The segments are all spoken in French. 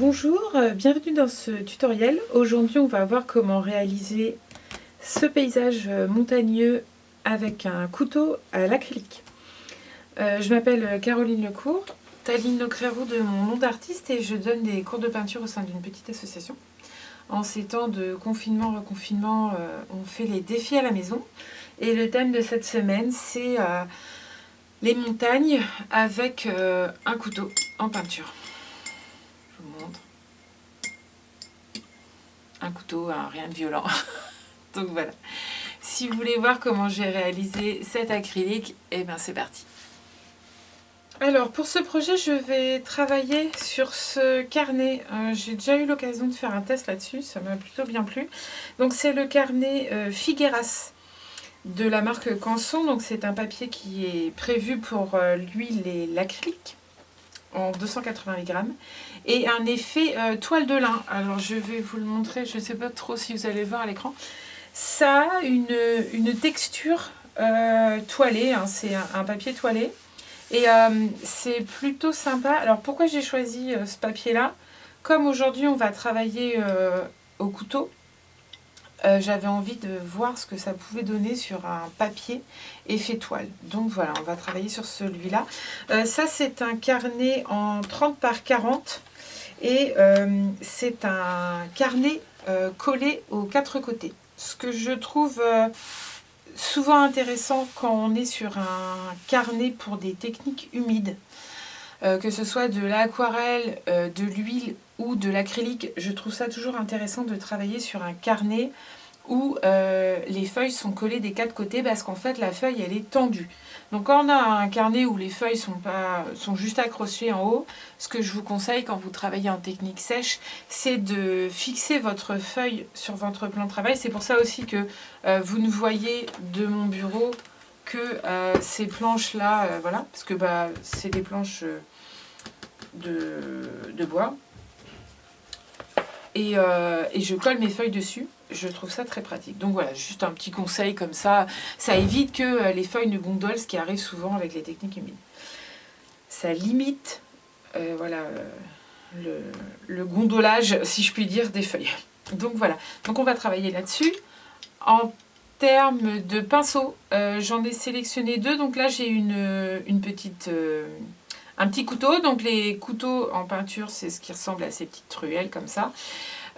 Bonjour, bienvenue dans ce tutoriel. Aujourd'hui on va voir comment réaliser ce paysage montagneux avec un couteau à l'acrylique. Je m'appelle Caroline Lecourt, Taline Lecrérou de mon nom d'artiste, et je donne des cours de peinture au sein d'une petite association. En ces temps de confinement, reconfinement, on fait les défis à la maison. Et le thème de cette semaine, c'est les montagnes avec un couteau en peinture. Je vous montre. Un couteau, rien de violent. Donc voilà. Si vous voulez voir comment j'ai réalisé cet acrylique, et bien c'est parti. Alors pour ce projet, je vais travailler sur ce carnet. J'ai déjà eu l'occasion de faire un test là-dessus, ça m'a plutôt bien plu. Donc c'est le carnet Figueras de la marque Canson. Donc c'est un papier qui est prévu pour l'huile et l'acrylique en 280 grammes et un effet toile de lin. Alors je vais vous le montrer, je ne sais pas trop si vous allez le voir à l'écran. Ça a une texture toilée, hein, c'est un papier toilé et c'est plutôt sympa. Alors pourquoi j'ai choisi ce papier là? Comme aujourd'hui on va travailler au couteau, j'avais envie de voir ce que ça pouvait donner sur un papier effet toile. Donc voilà, on va travailler sur celui-là. Ça, c'est un carnet en 30 par 40 et c'est un carnet collé aux quatre côtés. Ce que je trouve souvent intéressant quand on est sur un carnet pour des techniques humides, que ce soit de l'aquarelle, de l'huile ou de l'acrylique, je trouve ça toujours intéressant de travailler sur un carnet où les feuilles sont collées des quatre côtés, parce qu'en fait la feuille elle est tendue. Donc quand on a un carnet où les feuilles sont juste accrochées en haut, ce que je vous conseille quand vous travaillez en technique sèche, c'est de fixer votre feuille sur votre plan de travail. C'est pour ça aussi que vous ne voyez de mon bureau que ces planches là, voilà, parce que c'est des planches de bois. Et je colle mes feuilles dessus. Je trouve ça très pratique. Donc voilà, juste un petit conseil comme ça. Ça évite que les feuilles ne gondolent, ce qui arrive souvent avec les techniques humides. Ça limite le gondolage, si je puis dire, des feuilles. Donc voilà. Donc on va travailler là-dessus. En termes de pinceaux, j'en ai sélectionné deux. Donc là, j'ai un petit couteau. Donc les couteaux en peinture, c'est ce qui ressemble à ces petites truelles comme ça.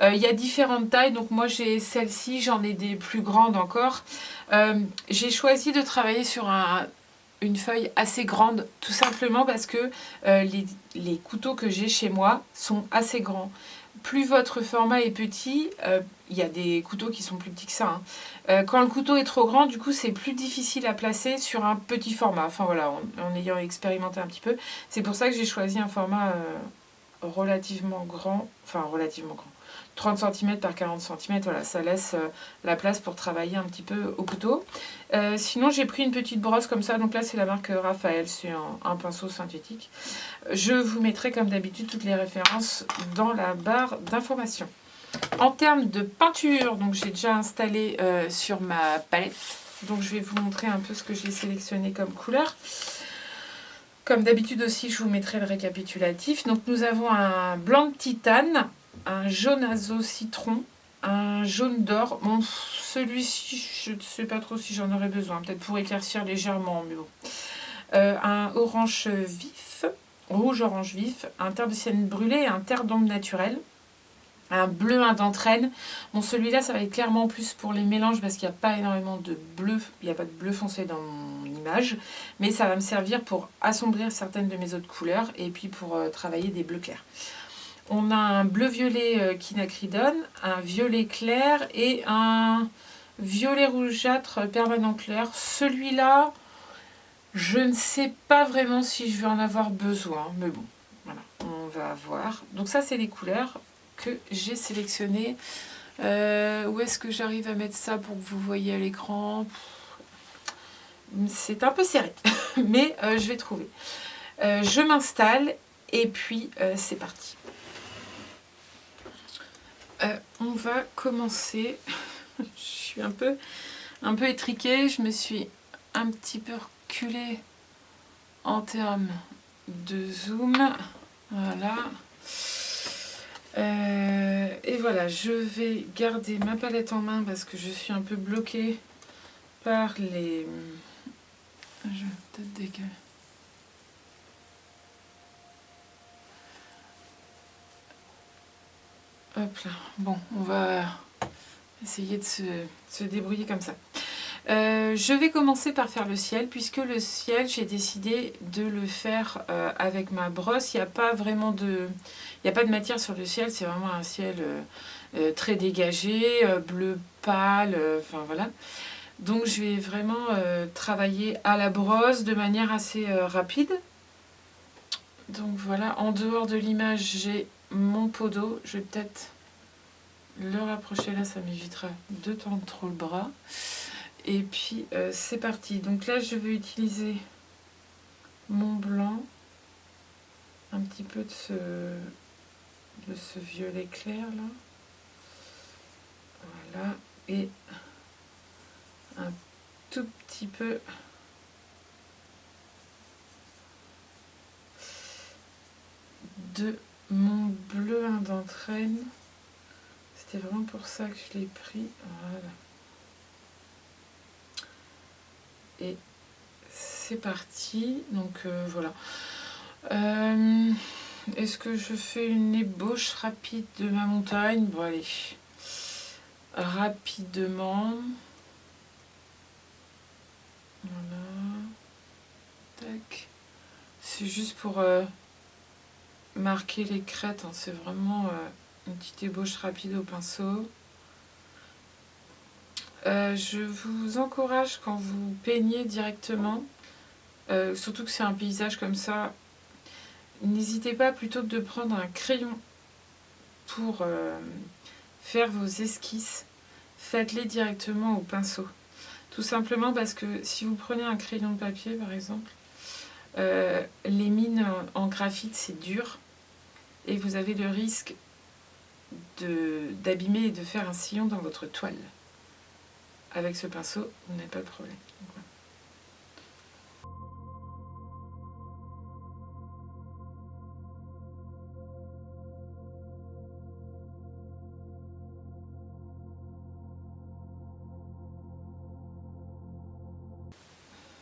Il y a différentes tailles, donc moi j'ai celle-ci, j'en ai des plus grandes encore. J'ai choisi de travailler sur une feuille assez grande, tout simplement parce que les couteaux que j'ai chez moi sont assez grands. Plus votre format est petit, il y a des couteaux qui sont plus petits que ça, hein. Quand le couteau est trop grand, du coup c'est plus difficile à placer sur un petit format. Enfin voilà, en ayant expérimenté un petit peu. C'est pour ça que j'ai choisi un format relativement grand, 30 cm par 40 cm, voilà, ça laisse la place pour travailler un petit peu au couteau. Sinon, j'ai pris une petite brosse comme ça, donc là c'est la marque Raphaël, c'est un pinceau synthétique. Je vous mettrai comme d'habitude toutes les références dans la barre d'informations. En termes de peinture, donc j'ai déjà installé sur ma palette, donc je vais vous montrer un peu ce que j'ai sélectionné comme couleur. Comme d'habitude aussi, je vous mettrai le récapitulatif. Donc nous avons un blanc de titane, un jaune azo citron, un jaune d'or. Bon, celui-ci, je ne sais pas trop si j'en aurais besoin, peut-être pour éclaircir légèrement, mais bon. Un orange vif, rouge-orange vif, un terre de sienne brûlée et un terre d'ombre naturel. Un bleu d'entraîne. Bon, celui-là, ça va être clairement plus pour les mélanges parce qu'il n'y a pas énormément de bleu. Il n'y a pas de bleu foncé dans mon image. Mais ça va me servir pour assombrir certaines de mes autres couleurs et puis pour travailler des bleus clairs. On a un bleu-violet quinacridone, un violet clair et un violet rougeâtre permanent clair. Celui-là, je ne sais pas vraiment si je vais en avoir besoin. Mais bon, voilà, on va voir. Donc ça, c'est les couleurs que j'ai sélectionné. Où est-ce que j'arrive à mettre ça pour que vous voyez à l'écran? C'est un peu serré, mais je vais trouver. Je m'installe et puis c'est parti. On va commencer. Je suis un peu étriquée. Je me suis un petit peu reculée en termes de zoom. Voilà. Et voilà, je vais garder ma palette en main parce que je suis un peu bloquée par les... Je vais peut-être décaler. Hop là. Bon, on va essayer de se débrouiller comme ça. Je vais commencer par faire le ciel, puisque le ciel, j'ai décidé de le faire avec ma brosse. Il n'y a pas vraiment de... Il n'y a pas de matière sur le ciel, c'est vraiment un ciel très dégagé, bleu pâle, enfin voilà. Donc je vais vraiment travailler à la brosse de manière assez rapide. Donc voilà, en dehors de l'image, j'ai mon pot d'eau. Je vais peut-être le rapprocher là, ça m'évitera de tendre trop le bras. Et puis c'est parti. Donc là, je vais utiliser mon blanc, un petit peu de ce violet clair là. Voilà. Et un tout petit peu de mon bleu d'entraîne. C'était vraiment pour ça que je l'ai pris. Voilà. Et c'est parti. Donc voilà. Est-ce que je fais une ébauche rapide de ma montagne? Bon allez. Rapidement. Voilà. Tac. C'est juste pour marquer les crêtes. Hein. C'est vraiment une petite ébauche rapide au pinceau. Je vous encourage quand vous peignez directement, surtout que c'est un paysage comme ça, n'hésitez pas plutôt que de prendre un crayon pour faire vos esquisses, faites-les directement au pinceau. Tout simplement parce que si vous prenez un crayon de papier par exemple, les mines en graphite c'est dur et vous avez le risque d'abîmer et de faire un sillon dans votre toile. Avec ce pinceau, vous n'avez pas de problème.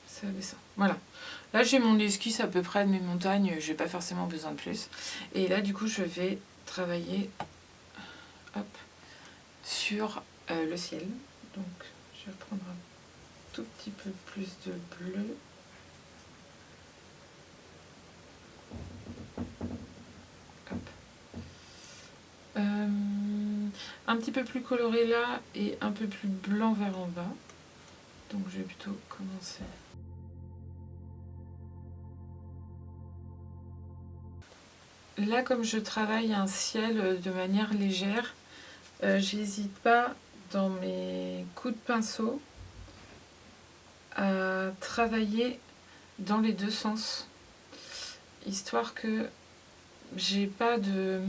Ça descend. Voilà. Là, j'ai mon esquisse à peu près de mes montagnes. J'ai pas forcément besoin de plus. Et là, du coup, je vais travailler hop, sur le ciel. Donc, je vais prendre un tout petit peu plus de bleu. Hop. Un petit peu plus coloré là et un peu plus blanc vers en bas. Donc, je vais plutôt commencer. Là, comme je travaille un ciel de manière légère, j'hésite pas dans mes coups de pinceau à travailler dans les deux sens, histoire que j'ai pas de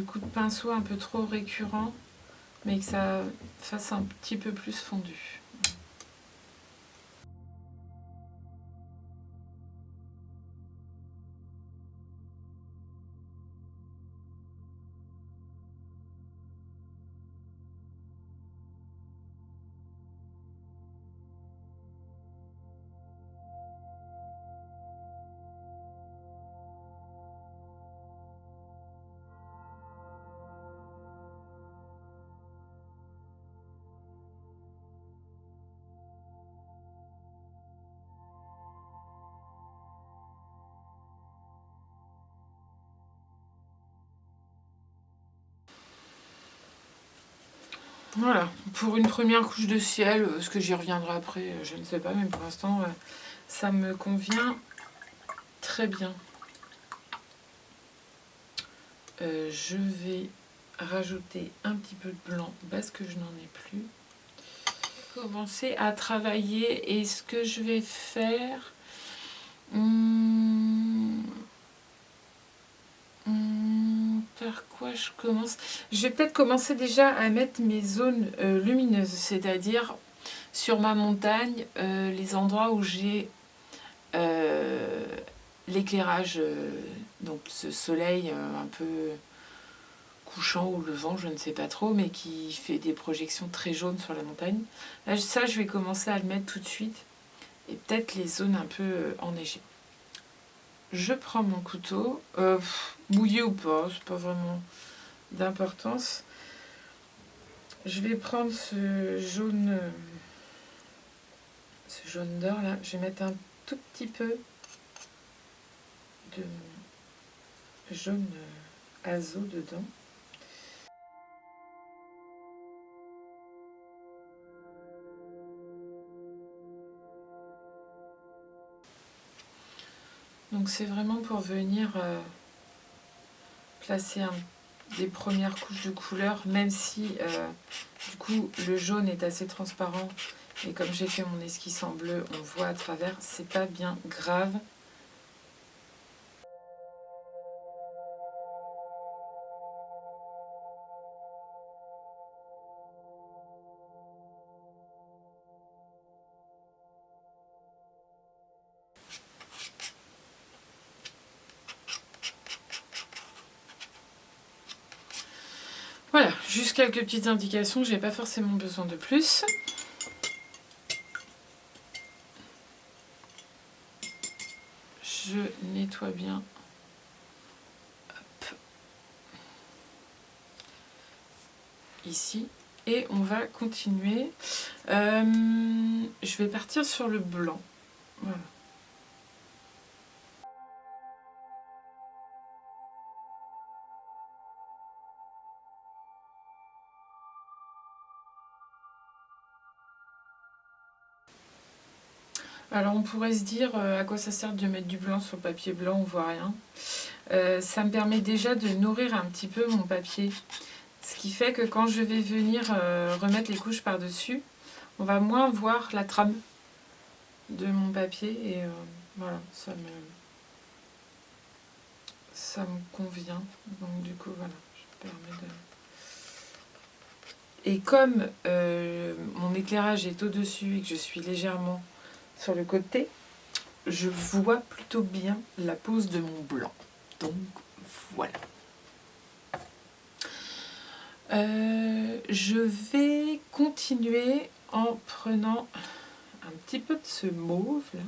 coups de pinceau un peu trop récurrents, mais que ça fasse un petit peu plus fondu. Voilà, pour une première couche de ciel, ce que j'y reviendrai après, je ne sais pas, mais pour l'instant, ça me convient très bien. Je vais rajouter un petit peu de blanc parce que je n'en ai plus. Commencer à travailler et ce que je vais faire... par quoi je commence? Je vais peut-être commencer déjà à mettre mes zones lumineuses, c'est-à-dire sur ma montagne, les endroits où j'ai l'éclairage, donc ce soleil un peu couchant ou levant, je ne sais pas trop, mais qui fait des projections très jaunes sur la montagne. Là, ça, je vais commencer à le mettre tout de suite, et peut-être les zones un peu enneigées. Je prends mon couteau, mouillé ou pas, c'est pas vraiment d'importance. Je vais prendre ce jaune d'or là, je vais mettre un tout petit peu de jaune azo dedans. Donc c'est vraiment pour venir placer des premières couches de couleur, même si du coup le jaune est assez transparent et comme j'ai fait mon esquisse en bleu, on voit à travers, c'est pas bien grave. Voilà, juste quelques petites indications, j'ai pas forcément besoin de plus. Je nettoie bien. Hop. Ici. Et on va continuer. Je vais partir sur le blanc. Voilà. Alors on pourrait se dire à quoi ça sert de mettre du blanc sur le papier blanc, on voit rien. Ça me permet déjà de nourrir un petit peu mon papier. Ce qui fait que quand je vais venir remettre les couches par-dessus, on va moins voir la trame de mon papier. Et voilà, ça me convient. Donc du coup, voilà, je permets de... Et comme mon éclairage est au-dessus et que je suis légèrement sur le côté, je vois plutôt bien la pose de mon blanc. Donc voilà. Je vais continuer en prenant un petit peu de ce mauve là.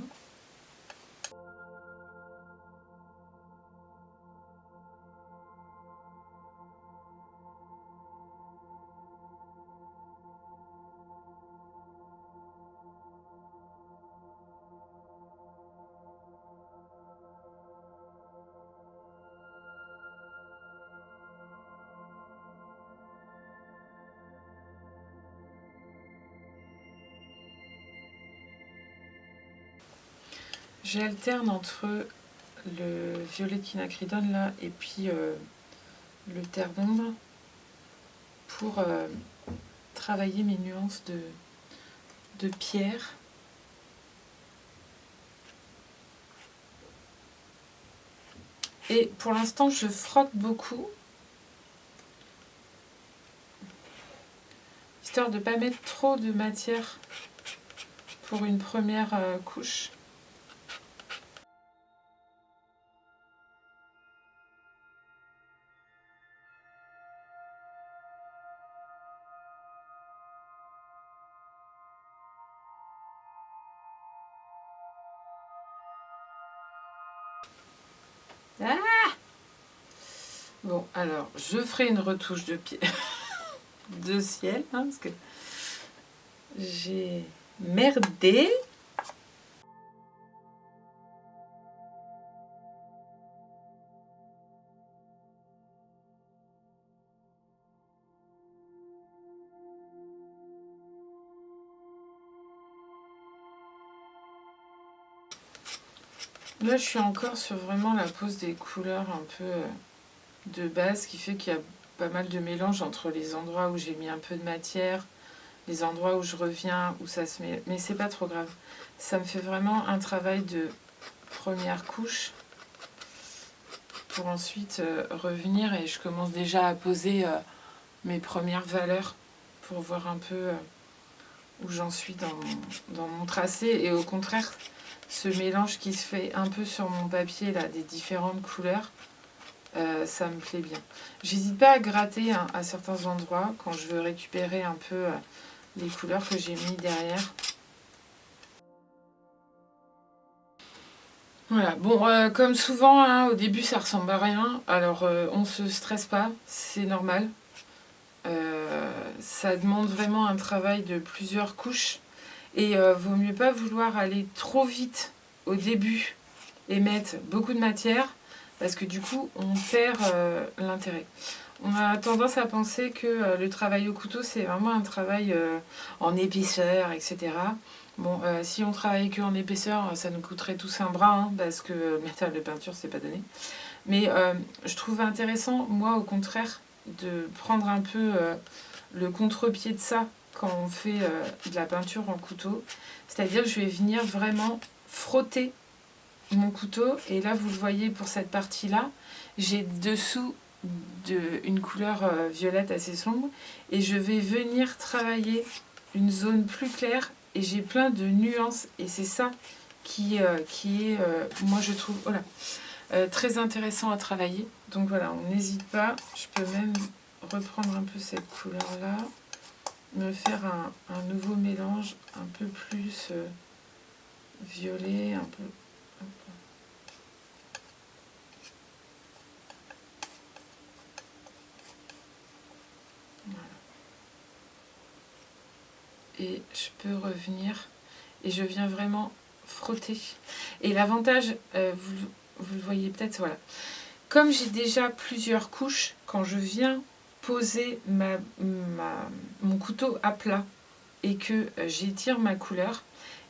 J'alterne entre le violet quinacridone là et puis le terre d'ombre pour travailler mes nuances de pierre. Et pour l'instant, je frotte beaucoup, histoire de ne pas mettre trop de matière pour une première couche. Ah bon, alors, je ferai une retouche de ciel, hein, parce que j'ai merdé. Là, je suis encore sur vraiment la pose des couleurs un peu de base, qui fait qu'il y a pas mal de mélange entre les endroits où j'ai mis un peu de matière, les endroits où je reviens, où ça se met... Mais c'est pas trop grave. Ça me fait vraiment un travail de première couche pour ensuite revenir, et je commence déjà à poser mes premières valeurs pour voir un peu où j'en suis dans mon tracé. Et au contraire, ce mélange qui se fait un peu sur mon papier là, des différentes couleurs, ça me plaît bien. J'hésite pas à gratter à certains endroits quand je veux récupérer un peu les couleurs que j'ai mis derrière. Voilà, bon, comme souvent, hein, au début ça ressemble à rien, alors on se stresse pas, c'est normal. Ça demande vraiment un travail de plusieurs couches et vaut mieux pas vouloir aller trop vite au début et mettre beaucoup de matière parce que du coup on perd l'intérêt. On a tendance à penser que le travail au couteau c'est vraiment un travail en épaisseur, etc. Bon, si on travaillait que en épaisseur, ça nous coûterait tous un bras, hein, parce que le métal de peinture, c'est pas donné. Mais je trouve intéressant, moi, au contraire, de prendre un peu le contre-pied de ça quand on fait de la peinture en couteau. C'est-à-dire que je vais venir vraiment frotter mon couteau. Et là, vous le voyez pour cette partie-là, j'ai dessous une couleur violette assez sombre. Et je vais venir travailler une zone plus claire. Et j'ai plein de nuances. Et c'est ça qui est, moi je trouve, voilà, très intéressant à travailler. Donc voilà, on n'hésite pas. Je peux même reprendre un peu cette couleur-là. Me faire un nouveau mélange un peu plus violet, un peu... Voilà. Et je peux revenir et je viens vraiment frotter. Et l'avantage, vous le voyez peut-être, voilà. Comme j'ai déjà plusieurs couches, quand je viens poser mon couteau à plat et que j'étire ma couleur,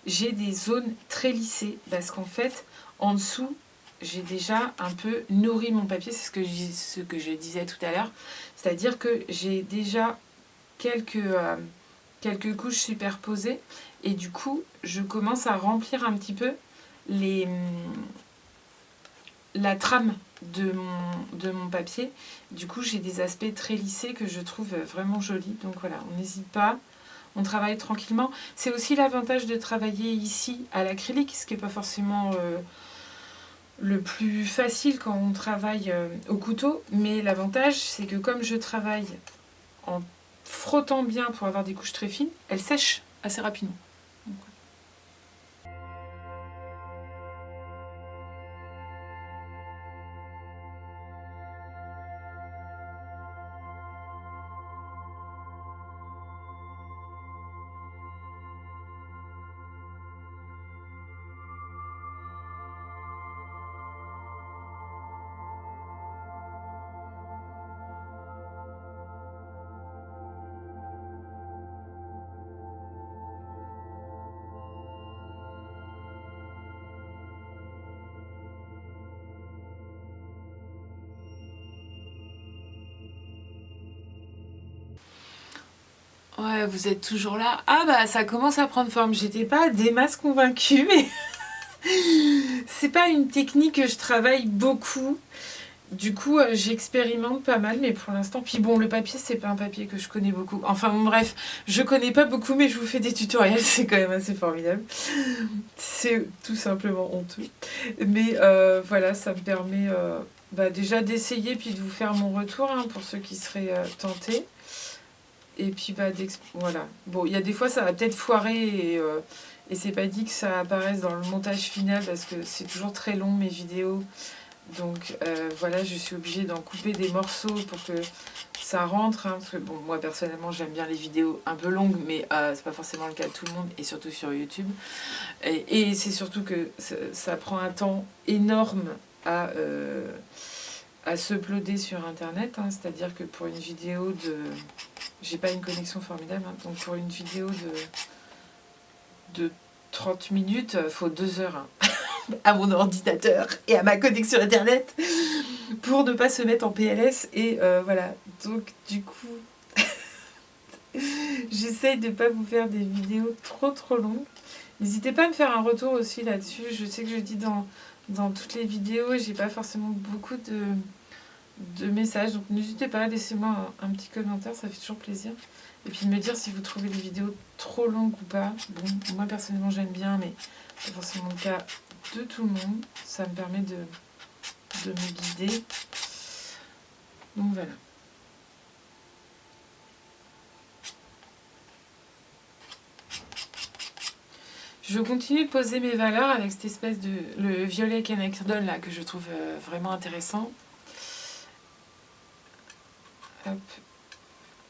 j'ai des zones très lissées parce qu'en fait, en dessous, j'ai déjà un peu nourri mon papier, c'est ce que je disais tout à l'heure. C'est-à-dire que j'ai déjà quelques couches superposées et du coup, je commence à remplir un petit peu la trame de mon papier. Du coup, j'ai des aspects très lissés que je trouve vraiment jolis. Donc voilà, on n'hésite pas. On travaille tranquillement. C'est aussi l'avantage de travailler ici à l'acrylique, ce qui n'est pas forcément le plus facile quand on travaille au couteau. Mais l'avantage, c'est que comme je travaille en frottant bien pour avoir des couches très fines, elles sèchent assez rapidement. Donc, ouais, vous êtes toujours là. Ah bah ça commence à prendre forme. J'étais pas des masses convaincue, mais c'est pas une technique que je travaille beaucoup. Du coup, j'expérimente pas mal, mais pour l'instant... Puis bon, le papier, c'est pas un papier que je connais beaucoup. Enfin bon, bref, je connais pas beaucoup, mais je vous fais des tutoriels, c'est quand même assez formidable. C'est tout simplement honteux. Mais voilà, ça me permet déjà d'essayer, puis de vous faire mon retour, hein, pour ceux qui seraient tentés. Et puis, voilà. Bon, il y a des fois, ça va peut-être foirer, et c'est pas dit que ça apparaisse dans le montage final, parce que c'est toujours très long, mes vidéos. Donc voilà, je suis obligée d'en couper des morceaux pour que ça rentre, hein, parce que bon, moi personnellement j'aime bien les vidéos un peu longues, mais c'est pas forcément le cas de tout le monde, et surtout sur YouTube. Et c'est surtout que ça prend un temps énorme à se uploader sur internet, hein, c'est-à-dire que pour une vidéo de... J'ai pas une connexion formidable, hein, donc pour une vidéo de 30 minutes, il faut 2 heures. Hein. À mon ordinateur et à ma connexion internet pour ne pas se mettre en PLS et voilà, donc du coup j'essaye de ne pas vous faire des vidéos trop longues. N'hésitez pas à me faire un retour aussi là-dessus. Je sais que je dis dans toutes les vidéos, j'ai pas forcément beaucoup de messages, donc n'hésitez pas, laissez-moi un petit commentaire, ça fait toujours plaisir. Et puis de me dire si vous trouvez les vidéos trop longues ou pas. Bon, moi personnellement j'aime bien, mais c'est forcément le cas de tout le monde. Ça me permet de me guider. Donc voilà. Je continue de poser mes valeurs avec cette espèce de... le violet Kenakerdon là que je trouve vraiment intéressant. Hop.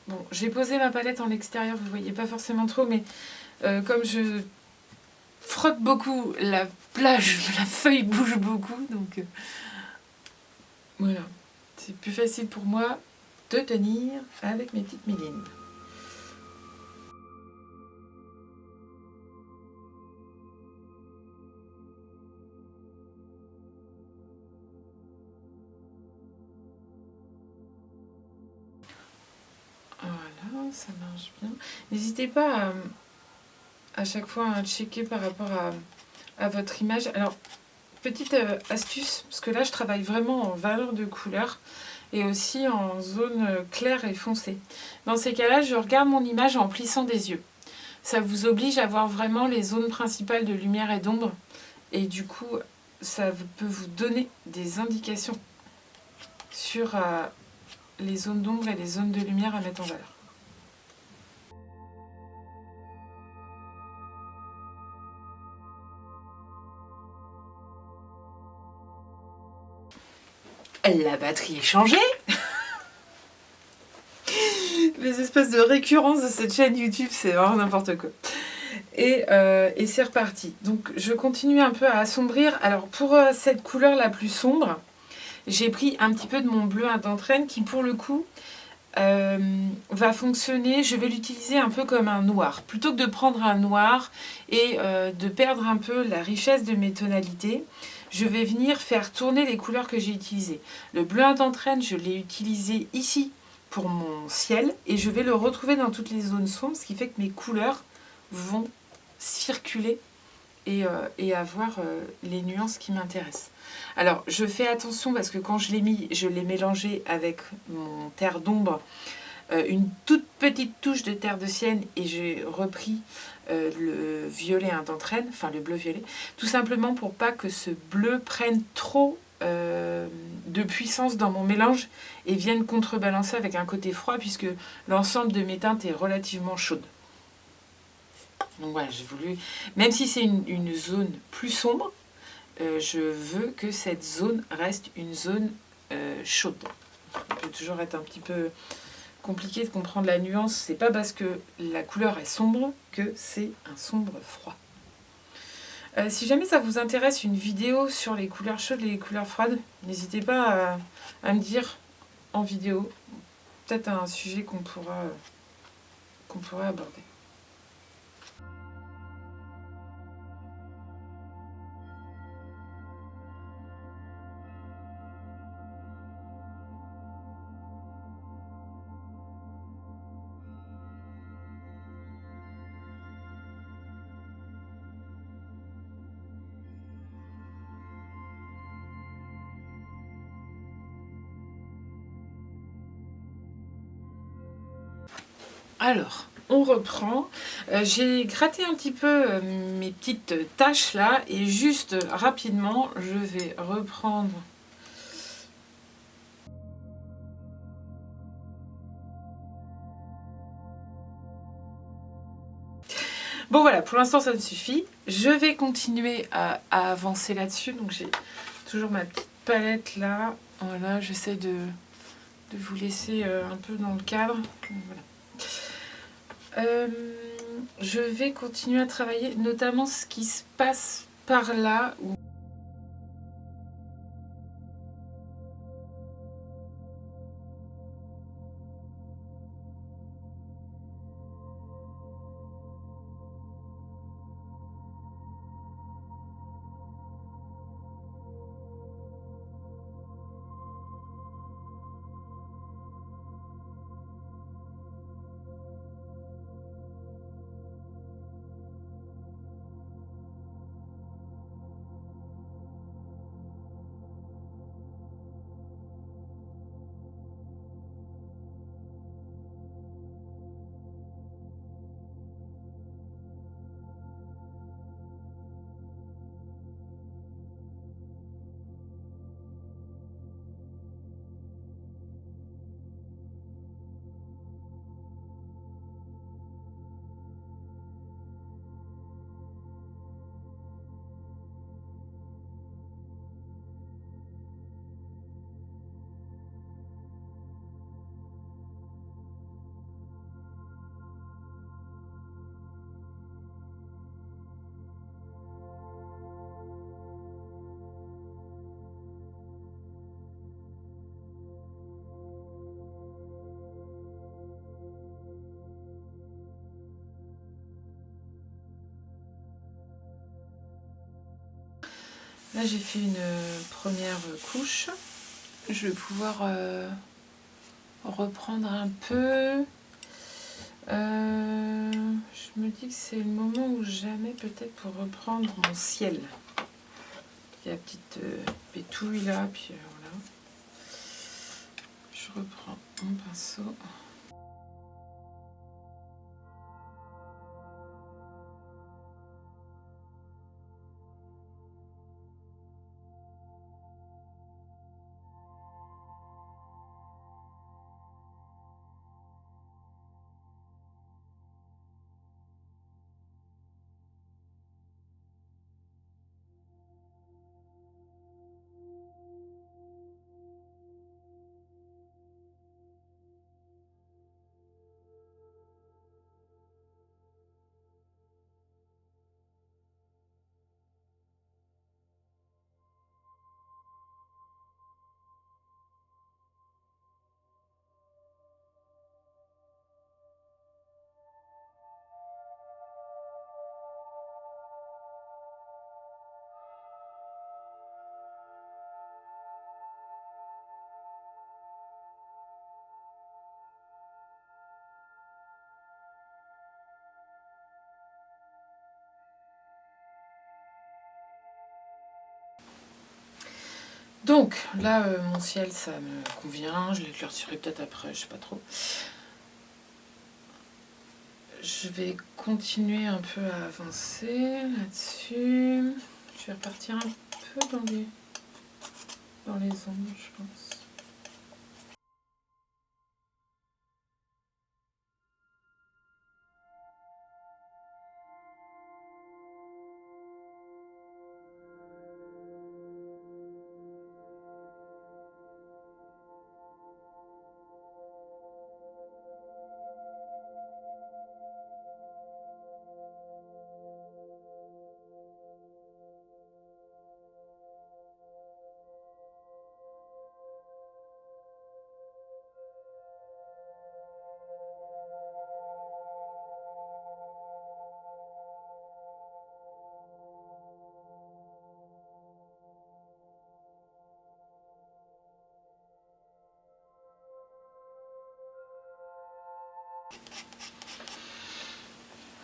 Bon, j'ai posé ma palette en extérieur, vous voyez pas forcément trop, mais comme je frotte beaucoup, la feuille bouge beaucoup, donc voilà. C'est plus facile pour moi de tenir avec mes petites mélines. Voilà, ça marche bien. N'hésitez pas à chaque fois à checker par rapport à votre image. Alors, petite astuce, parce que là je travaille vraiment en valeur de couleur et aussi en zone claire et foncée. Dans ces cas-là, je regarde mon image en plissant des yeux. Ça vous oblige à voir vraiment les zones principales de lumière et d'ombre. Et du coup, ça peut vous donner des indications sur les zones d'ombre et les zones de lumière à mettre en valeur. La batterie est changée. Les espèces de récurrences de cette chaîne YouTube, c'est vraiment n'importe quoi. Et c'est reparti. Donc je continue un peu à assombrir. Alors pour cette couleur la plus sombre, j'ai pris un petit peu de mon bleu intentraine qui pour le coup va fonctionner. Je vais l'utiliser un peu comme un noir. Plutôt que de prendre un noir et de perdre un peu la richesse de mes tonalités, je vais venir faire tourner les couleurs que j'ai utilisées. Le bleu intentraine, je l'ai utilisé ici pour mon ciel et je vais le retrouver dans toutes les zones sombres, ce qui fait que mes couleurs vont circuler et avoir les nuances qui m'intéressent. Alors, je fais attention parce que quand je l'ai mis, je l'ai mélangé avec mon terre d'ombre, une toute petite touche de terre de sienne et j'ai repris le violet intentraine, enfin le bleu-violet, tout simplement pour pas que ce bleu prenne trop de puissance dans mon mélange et vienne contrebalancer avec un côté froid puisque l'ensemble de mes teintes est relativement chaude. Donc voilà, j'ai voulu, même si c'est une zone plus sombre, je veux que cette zone reste une zone chaude. Ça peut toujours être un petit peu compliqué de comprendre la nuance. C'est pas parce que la couleur est sombre que c'est un sombre froid. Si jamais ça vous intéresse une vidéo sur les couleurs chaudes et les couleurs froides, n'hésitez pas à me dire en vidéo. Peut-être un sujet qu'on pourra aborder. Alors, on reprend. J'ai gratté un petit peu mes petites taches là et juste rapidement, je vais reprendre. Bon voilà, pour l'instant ça me suffit. Je vais continuer à avancer là-dessus. Donc j'ai toujours ma petite palette là. Voilà, j'essaie de vous laisser un peu dans le cadre. Donc, voilà. Je vais continuer à travailler, notamment ce qui se passe par là. Là, j'ai fait une première couche. Je vais pouvoir reprendre un peu. Je me dis que c'est le moment ou jamais peut-être pour reprendre mon ciel. Il y a la petite pétouille là, puis voilà. Je reprends mon pinceau. Donc là, mon ciel, ça me convient. Je l'éclaircirai peut-être après, je sais pas trop. Je vais continuer un peu à avancer là-dessus. Je vais repartir un peu dans les ombres, je pense.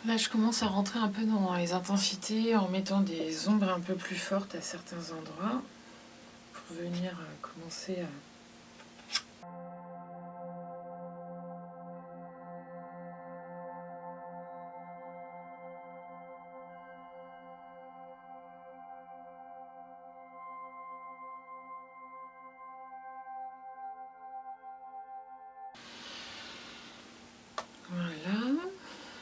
Là, je commence à rentrer un peu dans les intensités en mettant des ombres un peu plus fortes à certains endroits pour venir commencer à... Voilà.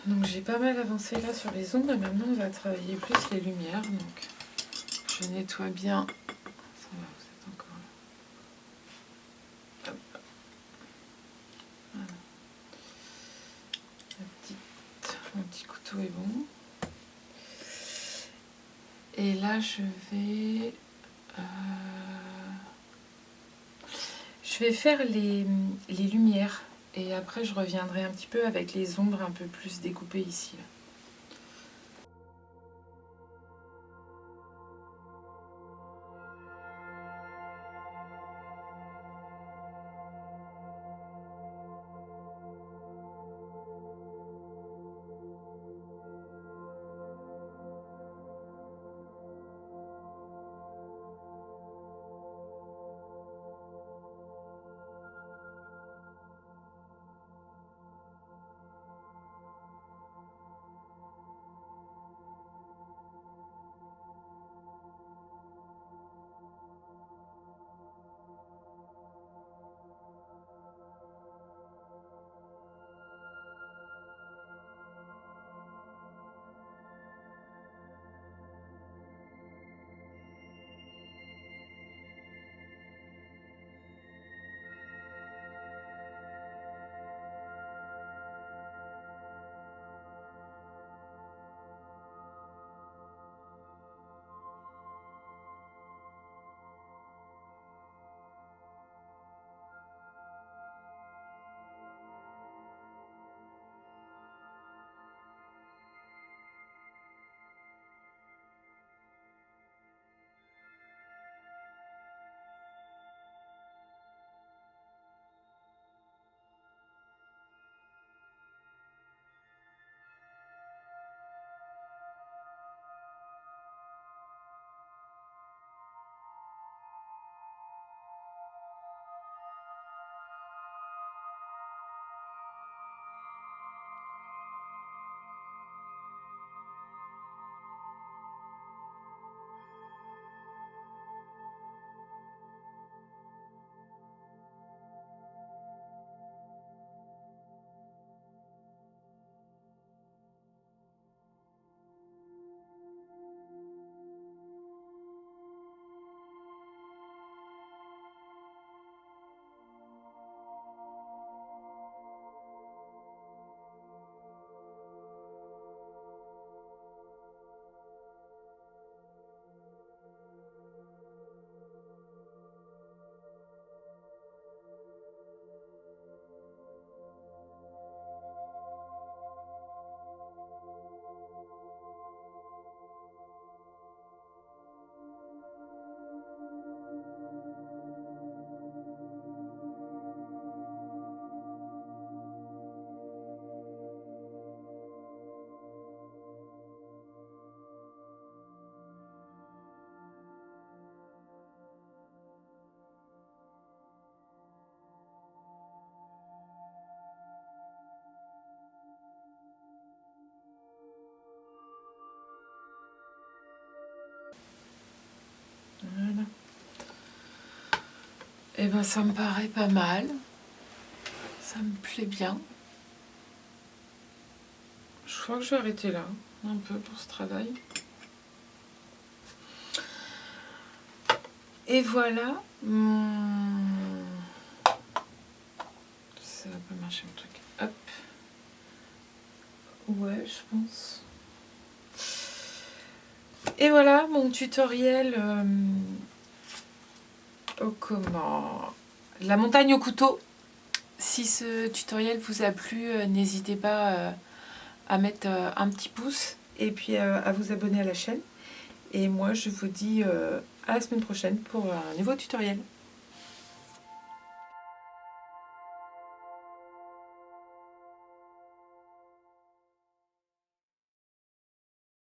Donc j'ai pas mal avancé là sur les ombres et maintenant on va travailler plus les lumières. Donc je nettoie bien. Ça va, vous êtes encore là. Hop. Voilà. Mon petit couteau est bon. Et là je vais faire les lumières. Et après je reviendrai un petit peu avec les ombres un peu plus découpées ici. Là. Et ben ça me paraît pas mal. Ça me plaît bien. Je crois que je vais arrêter là, un peu pour ce travail. Et voilà. Ça va pas marcher mon truc. Hop. Ouais, je pense. Et voilà mon tutoriel la montagne au couteau. Si ce tutoriel vous a plu, n'hésitez pas à mettre un petit pouce et puis à vous abonner à la chaîne. Et moi, je vous dis à la semaine prochaine pour un nouveau tutoriel.